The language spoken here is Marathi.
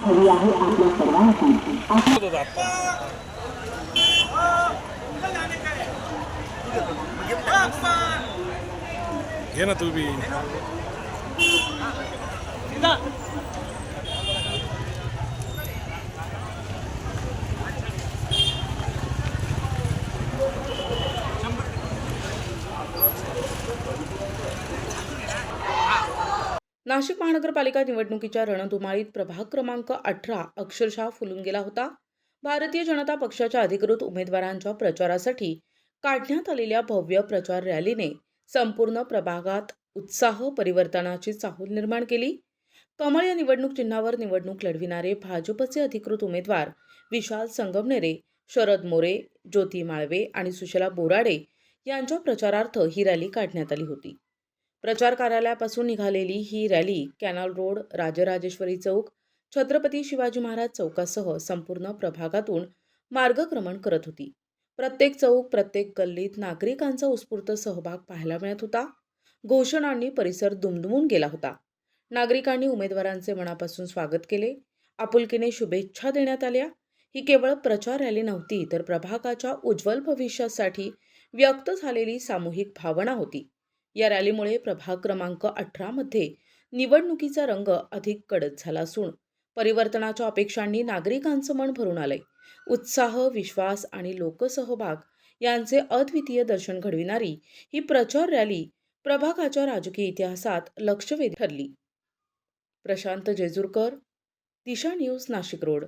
हवी आहे आपल्या सर्वांची. घे ना तू बी. नाशिक महानगरपालिका निवडणुकीच्या रणधुमाळीत प्रभाग क्रमांक 18 अक्षरशः फुलून गेला होता. भारतीय जनता पक्षाच्या अधिकृत उमेदवारांच्या प्रचारासाठी काढण्यात आलेल्या भव्य प्रचार रॅलीने संपूर्ण प्रभागात उत्साह परिवर्तनाची चाहूल निर्माण केली. कमळ या निवडणूक चिन्हावर निवडणूक लढविणारे भाजपचे अधिकृत उमेदवार विशाल संगमनेरे, शरद मोरे, ज्योती माळवे आणि सुशला बोराडे यांच्या प्रचारार्थ ही रॅली काढण्यात आली होती. प्रचार कार्यालयापासून निघालेली ही रॅली कॅनल रोड, राजराजेश्वरी चौक, छत्रपती शिवाजी महाराज चौकासह संपूर्ण प्रभागातून मार्गक्रमण करत होती. प्रत्येक चौक, प्रत्येक गल्लीत नागरिकांचा उत्स्फूर्त सहभाग पाहायला मिळत होता. घोषणांनी परिसर दुमदुमून गेला होता. नागरिकांनी उमेदवारांचे मनापासून स्वागत केले. आपुलकीने शुभेच्छा देण्यात आल्या. ही केवळ प्रचार रॅली नव्हती, तर प्रभागाच्या उज्ज्वल भविष्यासाठी व्यक्त झालेली सामूहिक भावना होती. या रॅलीमुळे प्रभाग क्रमांक 18 मध्ये निवडणुकीचा रंग अधिक कडक झाला असून परिवर्तनाच्या अपेक्षांनी नागरिकांचं मन भरून आलंय. उत्साह, विश्वास आणि लोकसहभाग यांचे अद्वितीय दर्शन घडविणारी ही प्रचार रॅली प्रभागाच्या राजकीय इतिहासात लक्षवेधी ठरली. प्रशांत जेजुरकर, दिशा न्यूज, नाशिक रोड.